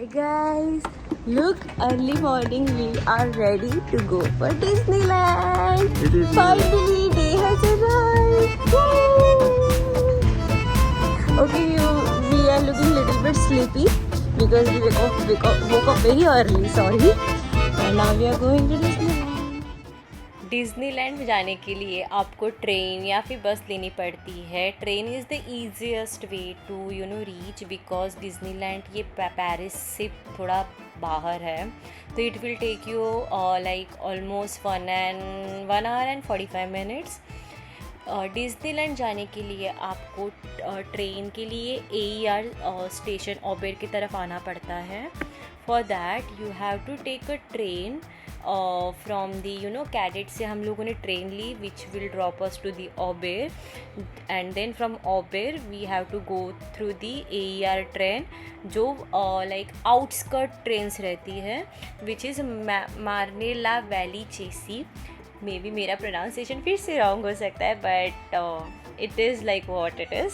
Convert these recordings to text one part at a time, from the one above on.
Hi guys, look, early morning we are ready to go for Disneyland. It is Finally, day has arrived. Woo! Okay, we are looking little bit sleepy because we woke up very early, sorry. And now we are going to Disneyland. डिज़नीलैंड में जाने के लिए आपको train या फिर बस लेनी पड़ती है. Train is the easiest way to reach because Disneyland ये पेरिस से थोड़ा बाहर है. तो it will take you like almost 1 hour and 45 minutes. Disneyland जाने के लिए आपको ट्रेन के लिए AER स्टेशन ओबेर की तरफ आना पड़ता है. For that you have to take a train from the cadet से हम लोगों ने ट्रेन ली which will drop us to the Auber and then from Auber we have to go through the AER train जो like outskirt trains रहती है which is Marne la Vallee Chessy. Maybe बी मेरा प्रोनाउंसिएशन फिर से रॉन्ग हो सकता है but it is like what it is.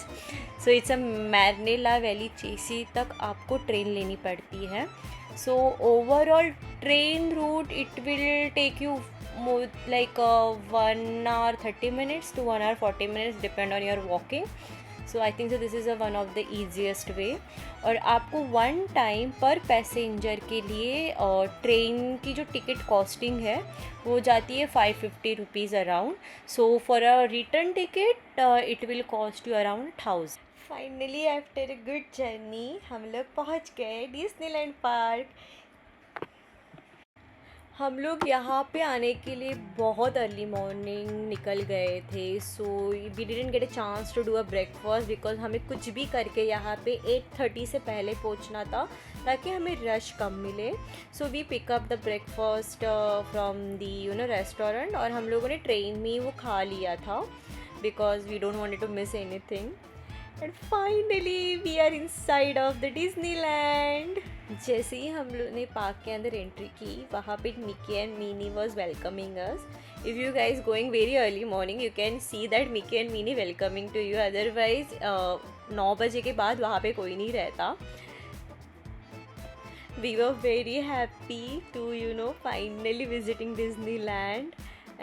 So it's a मार्नेला Vallee चेसी तक आपको ट्रेन लेनी पड़ती है. So overall train route it will take you more like 1 hour 30 minutes to 1 hour 40 minutes depend on your walking. So I think so this is one of the easiest way. और आपको one time पर passenger के लिए train की जो ticket costing है वो जाती है 550 rupees around. So for a return ticket it will cost you around 1000. Finally after a good journey हम लोग पहुंच गए डिज्नीलैंड पार्क. हम लोग यहाँ पे आने के लिए बहुत अर्ली मॉर्निंग निकल गए थे. So we didn't get a chance to do a breakfast because हमें कुछ भी करके यहाँ पे 8:30 से पहले पहुँचना था ताकि हमें रश कम मिले. So we pick up the breakfast from the restaurant और हम लोगों ने ट्रेन में ही वो खा लिया था because we don't wanted to miss anything. And finally we are inside of the Disneyland. जैसे ही हम लोग ने पार्क के अंदर एंट्री की वहाँ पे Mickey and Minnie was welcoming us. If you guys going very early morning you can see that Mickey and Minnie welcoming to you. Otherwise 9 बजे के बाद वहाँ पे कोई नहीं रहता. We were very happy to finally visiting Disneyland.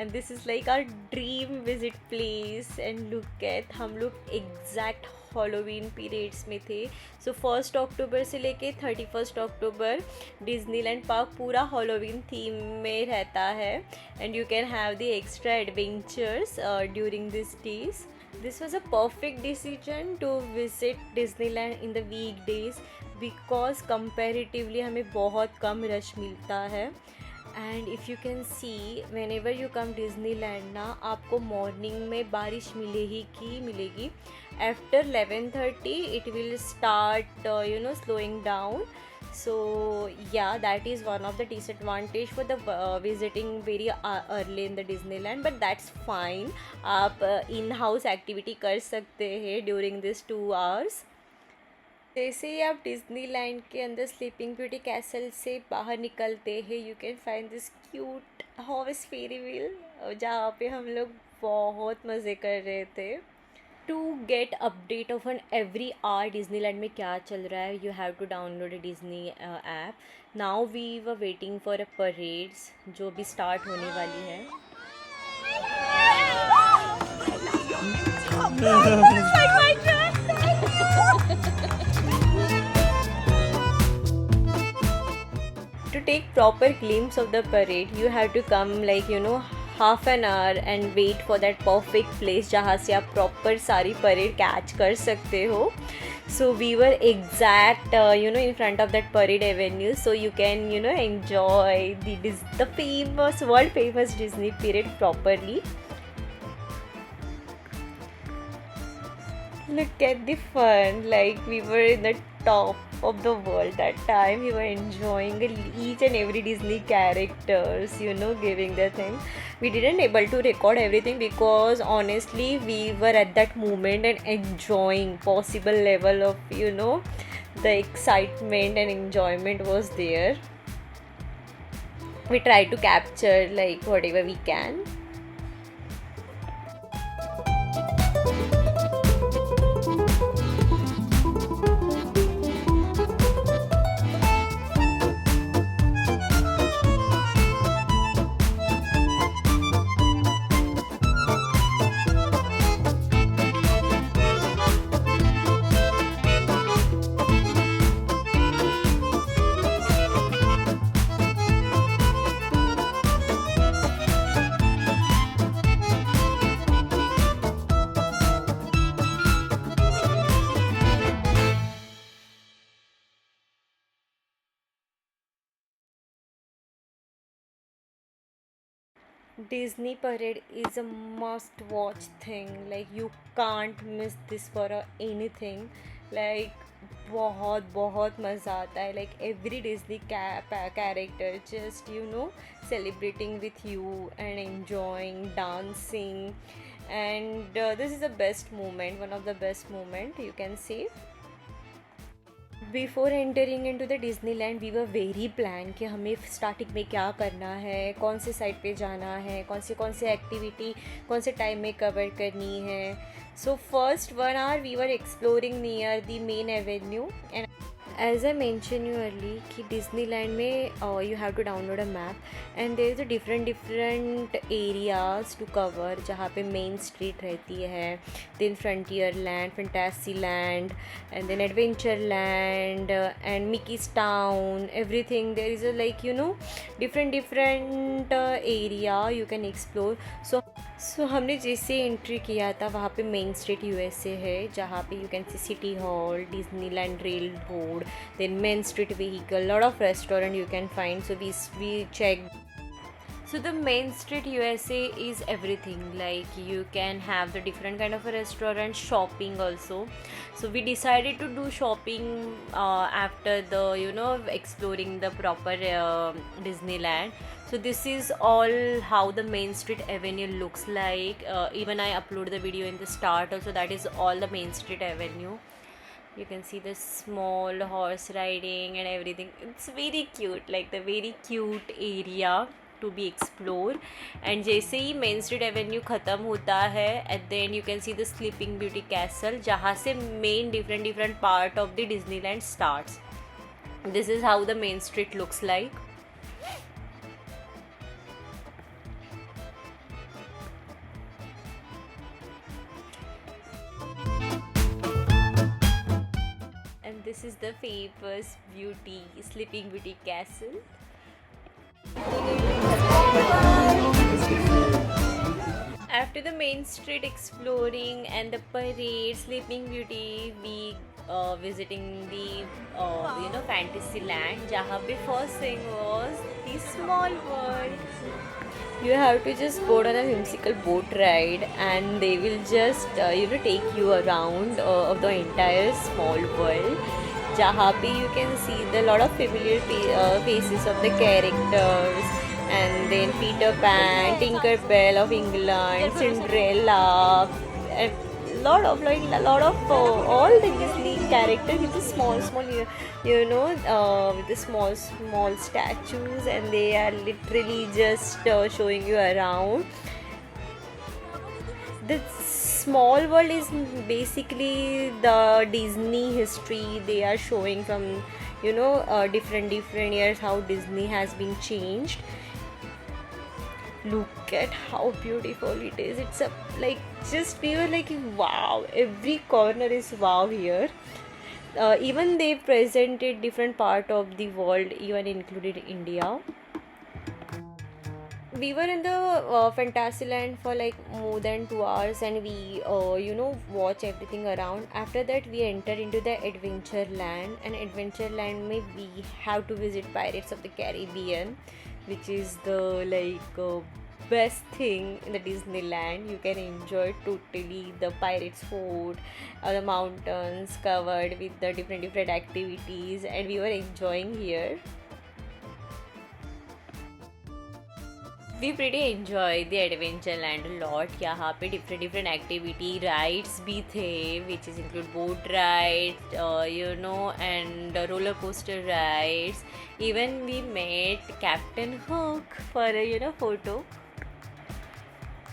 And this is like our dream visit place. And look at हम लोग exact Halloween periods में थे. So 1st October से लेके 31st October डिज्नीलैंड पार्क पूरा Halloween थीम में रहता है and you can have the extra adventures during these days. This was a perfect decision to visit Disneyland in the weekdays because comparatively हमें बहुत कम rush मिलता है. And if you can see whenever you come Disneyland ना आपको morning में बारिश मिलेगी. After 11:30 it will start slowing down. So yeah that is one of the disadvantage for the visiting very early in the Disneyland but that's fine. आप in house activity कर सकते हैं during this 2 hours. जैसे ही आप Disneyland के अंदर sleeping beauty castle से बाहर निकलते हैं you can find this cute horse ferris wheel जहाँ पे हम लोग बहुत मज़े कर रहे थे. To get update of on every hour Disneyland में क्या चल रहा है you have to download a Disney app. Now we were waiting for a parades जो भी स्टार्ट होने वाली है. To take proper glimpse of the parade you have to come like half an hour and wait for that perfect place जहाँ से आप proper सारी parade catch कर सकते हो. So we were exact in front of that parade avenue so you can enjoy the famous world famous Disney parade properly. Look at the fun, like we were in the top of the world that time. We were enjoying each and every Disney characters giving their thing. We didn't able to record everything because honestly we were at that moment and enjoying possible level of the excitement and enjoyment was there. We tried to capture like whatever we can. Disney Parade is a must watch thing. Like you can't miss this for anything. Like बहुत बहुत मज़ा आता है. Like every Disney character just celebrating with you and enjoying dancing, and this is the best moment, one of the best moment you can say. Before entering into the Disneyland we were very plan कि हमें starting में क्या करना है, कौन से side पे जाना है, कौन से एक्टिविटी कौन से टाइम में कवर करनी है. So first 1 hour we were exploring near the main avenue. And as I mention you early कि डिज्नीलैंड में you have to download a map and there is a different areas to cover जहाँ पे main street रहती है, then frontier land, fantasy land, and then adventureland and mickey's town, everything there is a different area you can explore. So हमने जैसे entry किया था वहाँ पे मेन स्ट्रीट USA है, जहाँ पे you can see city hall, Disneyland rail road, then main street vehicle, lot of restaurant you can find. So we checked. So the main street USA is everything. Like you can have the different kind of a restaurant, shopping also. So we decided to do shopping after the exploring the proper Disneyland. So this is all how the main street avenue looks like. Even I upload the video in the start also. That is all the main street avenue. You can see the small horse riding and everything. It's very cute, like the very cute area to be explored. And जैसे ही main street Avenue ख़त्म होता है, at the end you can see the sleeping beauty castle, जहाँ से main different part of the Disneyland starts. This is how the main street looks like. And this is the famous sleeping beauty castle. After the main street exploring and the parade, Sleeping Beauty, we visiting the Fantasyland, जहाँ पे first thing was the small world. You have to just go on a whimsical boat ride, and they will just take you around of the entire small world. जहाँ पे you can see the lot of familiar faces of the characters, and then Peter Pan, Tinkerbell of England, Cinderella, a lot of all the Disney characters with the small with the small statues, and they are literally just showing you around. The small world is basically the Disney history. They are showing from different years how Disney has been changed. Look at how beautiful it is. It's we were like, wow, every corner is wow here. Even they presented different part of the world, even included India. We were in the Fantasyland for like more than 2 hours, and we watch everything around. After that we enter into the Adventureland, and Adventureland may we have to visit Pirates of the Caribbean, which is the best thing in the Disneyland. You can enjoy totally the pirates fort, the mountains covered with the different activities, and we were enjoying here. We pretty enjoy the Adventureland a lot. यहाँ पे different activity rides भी थे, which is include boat rides, and roller coaster rides. Even we met Captain Hook for a photo.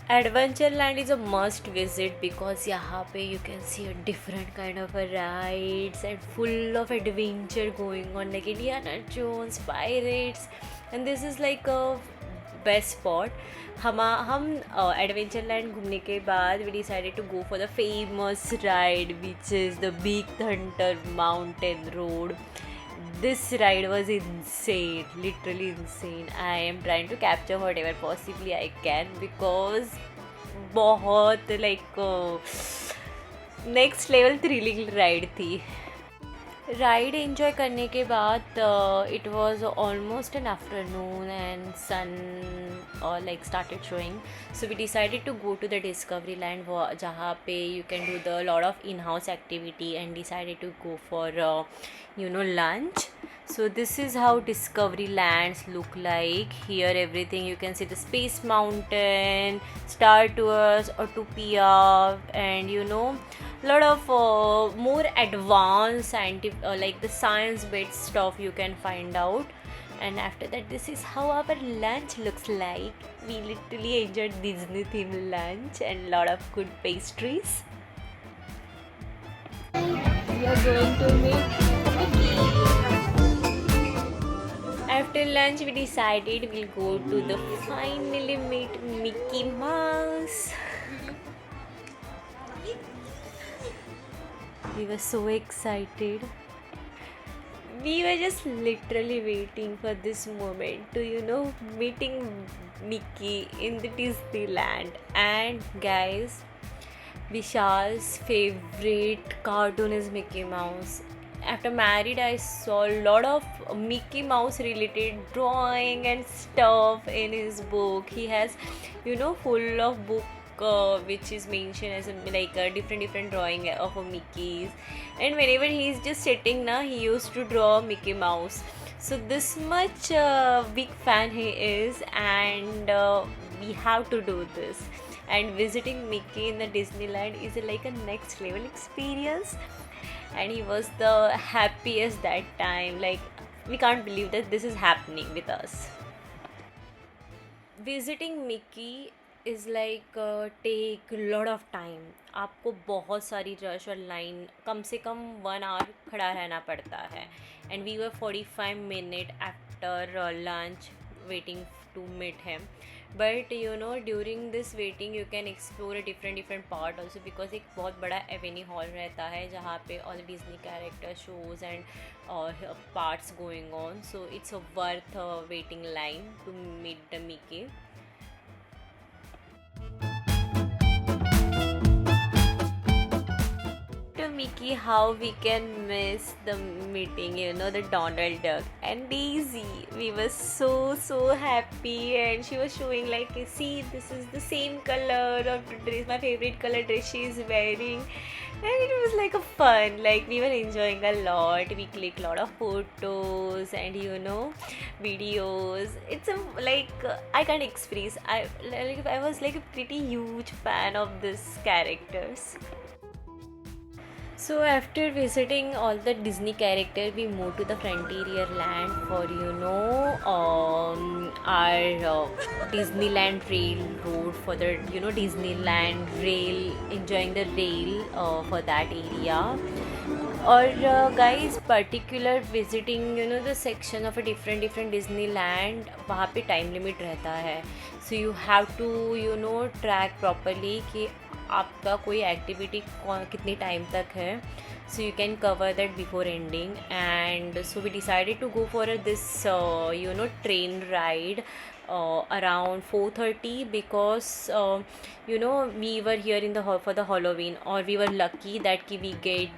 Adventureland is a must visit because यहाँ पे you can see a different kind of a rides and full of adventure going on, like Indiana Jones, pirates, and this is like a best spot. हम adventureland घूमने के बाद we decided to go for the famous ride which is the big thunder mountain road. This ride was insane, literally insane. I am trying to capture whatever possibly I can, because बहुत next level thrilling ride थी. Ride enjoy करने के बाद it was almost an afternoon and sun like started showing, so we decided to go to the discovery land, जहाँ पे you can do the lot of in house activity, and decided to go for lunch. So this is how discovery lands look like. Here everything you can see, the space mountain, star tours, Autopia, and lot of more advanced scientific like the science based stuff you can find out. And after that, this is how our lunch looks like. We literally enjoyed Disney themed lunch and lot of good pastries. We are going to meet Mickey. After lunch, we decided we'll go to the finally meet Mickey Mouse. We were so excited. We were just literally waiting for this moment to meeting Mickey in the Disneyland. And guys, Vishal's favorite cartoon is Mickey Mouse. After married, I saw a lot of Mickey Mouse related drawing and stuff in his book. He has full of book which is mentioned as like a different drawing of a Mickey's, and whenever he is just sitting he used to draw Mickey Mouse. So this much big fan he is, and we have to do this. And visiting Mickey in the Disneyland is like a next level experience, and he was the happiest that time. Like, we can't believe that this is happening with us. Visiting Mickey is like take lot of time. आपको बहुत सारी rush और line, कम से कम 1 hour खड़ा रहना पड़ता है. And we were 45 minutes after lunch waiting to meet him. But during this waiting you can explore a different part also, because एक बहुत बड़ा एवेन्यू हॉल रहता है जहाँ पे all Disney character shows and parts going on. So it's a worth waiting line to meet the Mickey. Mickey, how we can miss the meeting, the Donald Duck and Daisy. We were so happy, and she was showing like, see, this is the same color of the dress, my favorite color dress she is wearing. And it was like a fun, like we were enjoying a lot. We clicked a lot of photos and videos. It's I can't express. I was like a pretty huge fan of these characters. So after visiting all the Disney character, we moved to the Frontier Land for our Disneyland Railroad, for the Disneyland rail, enjoying the rail for that area. Or guys, particular visiting the section of a different Disneyland, वहाँ पे time limit रहता है. So you have to track properly कि आपका कोई activity कितनी time तक है, so you can cover that before ending. And so we decided to go for this train ride around 4:30, because we were here in the for the Halloween, or we were lucky that we get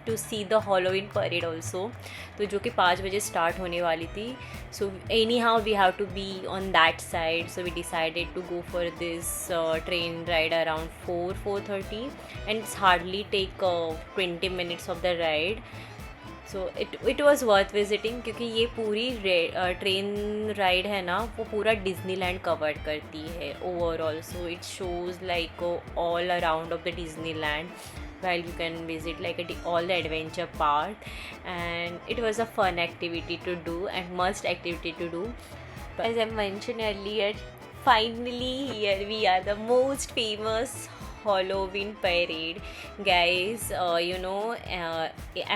to see the Halloween parade also, तो जो कि 5 बजे start होने वाली थी. So anyhow we have to be on that side, so we decided to go for this train ride around 4:30, and it's hardly take 20 minutes of the ride. So it was worth visiting, क्योंकि ये पूरी train ride है ना, वो पूरा Disneyland cover करती है overall. So it shows like all around of the Disneyland, while you can visit like all the adventure part, and it was a fun activity to do and must activity to do. But as I mentioned earlier, finally here we are, the most famous Halloween parade. Guys,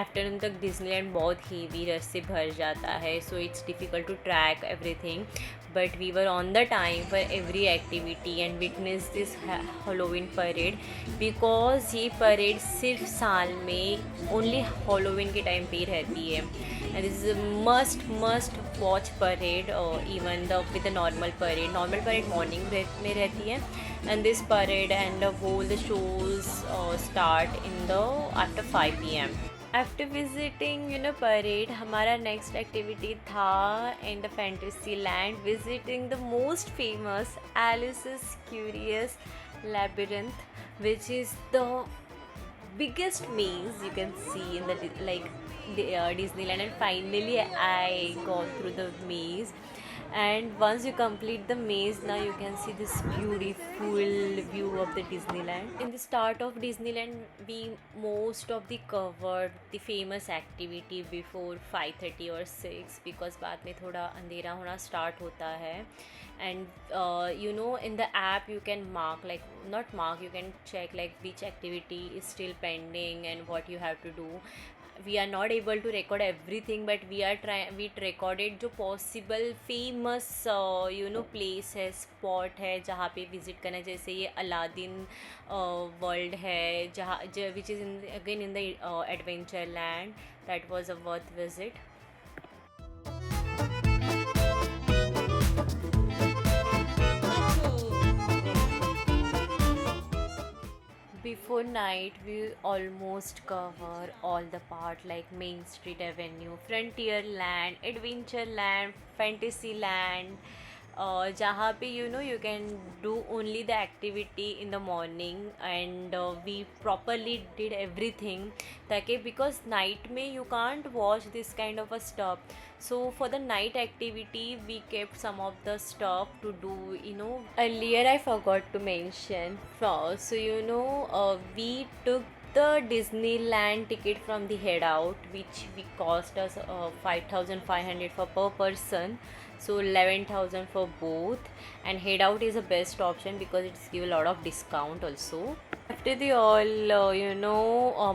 afternoon तक Disneyland बहुत heavy rush से भर जाता है, so it's difficult to track everything. But we were on the time for every activity and witness this Halloween parade, because ये parade सिर्फ साल में only Halloween के टाइम पे ही रहती है. And this is a must watch parade, even with the normal parade morning में रहती है, and this parade and all the shows start in the after 5 p.m. After visiting parade, हमारा next activity था in the fantasy land visiting the most famous Alice's curious labyrinth, which is the biggest maze you can see in the Disneyland. And finally I got through the maze, and once you complete the maze, now you can see this beautiful view of the Disneyland. In the start of Disneyland, we most of the covered the famous activity before 5:30 or 6, because बाद में थोड़ा अंधेरा होना start होता है. And in the app you can mark, like not mark, you can check like which activity is still pending and what you have to do. We are not able to record everything, but we recorded जो possible famous place है, spot है जहाँ पे visit करना. जैसे ये Aladdin world है जहाँ which is again in the Adventureland. That was a worth visit. Before night, we almost cover all the part like Main Street Avenue, Frontierland, Adventureland, Fantasyland. जहाँ पे you can do only the activity in the morning, and we properly did everything ताकि because night में you can't watch this kind of a stuff. So for the night activity we kept some of the stuff to do. Earlier I forgot to mention, so we took the Disneyland ticket from the head out, which cost us 5,500 for per person, so 11,000 for both. And head out is the best option because it's give a lot of discount also. After the all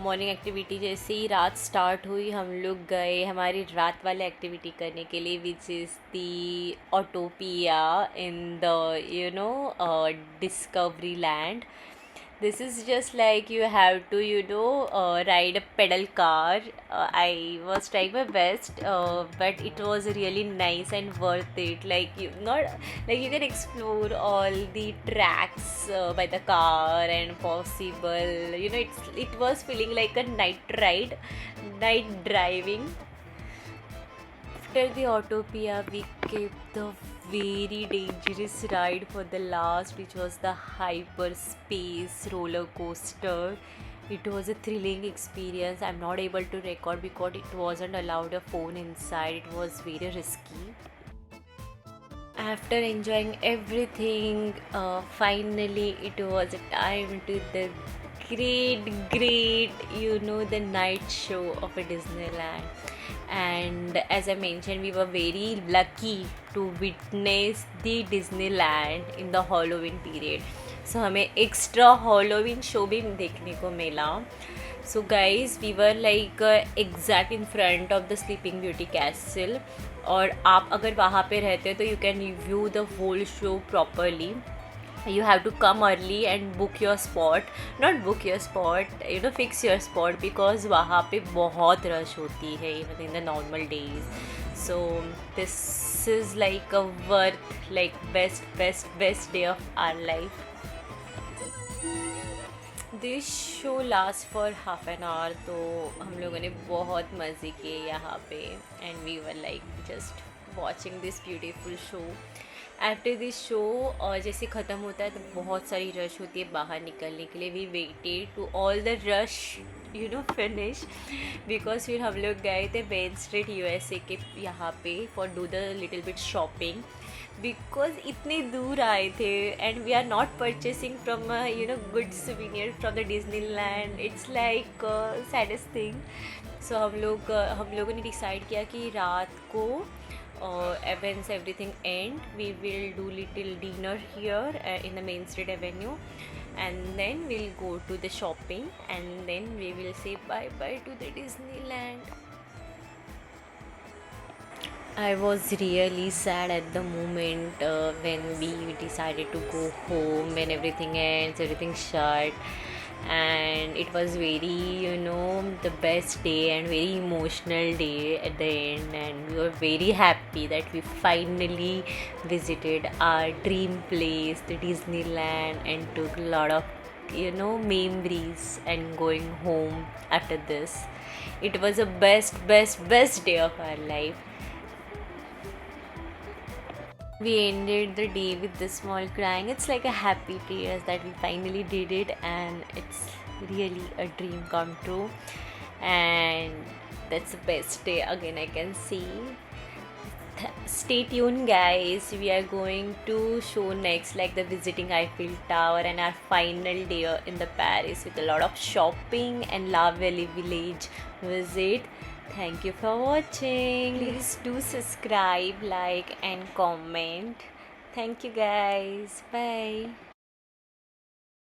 morning activity जैसे ही रात start हुई, हम लोग गए हमारी रात वाले activity करने के लिए, which is the Autopia in the discovery land. This is just like you have to ride a pedal car. I was trying my best, but it was really nice and worth it. You can explore all the tracks by the car and possible. It was feeling like a night ride, night driving. After the Autopia, we kept the very dangerous ride for the last, which was the hyperspace roller coaster. It was a thrilling experience. I'm not able to record because it wasn't allowed a phone inside. It was very risky. After enjoying everything, finally it was a time to the great the night show of a Disneyland. And as I mentioned, we were very lucky to witness the Disneyland in the Halloween period. So हमें extra Halloween show भी देखने को मिला. So guys, we were like exact in front of the Sleeping Beauty castle. और आप अगर वहाँ पे रहते तो you can view the whole show properly. You have to come early and book your spot. Not book your spot, fix your spot, because वहाँ पे बहुत rush होती है even in the normal days. So this is like a worth, like best day of our life. This show lasts for half an hour, तो हम लोगों ने बहुत मज़े किए यहाँ पे, and we were like just watching this beautiful show. After this show जैसे ख़त्म होता है तो बहुत सारी रश होती है बाहर निकलने के लिए. We waited to all the rush finish, because फिर हम लोग गए थे मेन स्ट्रीट USA के यहाँ पे for do the little bit shopping, because इतने दूर आए थे and we are not purchasing from good souvenir from the Disneyland. It's like saddest thing. So हम लोगों ने डिसाइड किया कि रात को once everything end, we will do little dinner here in the Main Street Avenue, and then we'll go to the shopping, and then we will say bye bye to the Disneyland. I was really sad at the moment when we decided to go home, when everything ends, everything shut. And it was very the best day and very emotional day at the end, and we were very happy that we finally visited our dream place, the Disneyland, and took a lot of memories and going home after this. It was a best day of our life. We ended the day with this small crying. It's like a happy tears that we finally did it, and it's really a dream come true. And that's the best day again I can see. Stay tuned, guys. We are going to show next, like the visiting Eiffel Tower and our final day in the Paris with a lot of shopping and La Valley Village visit. Thank you for watching. Please do subscribe, like, and comment. Thank you, guys. Bye.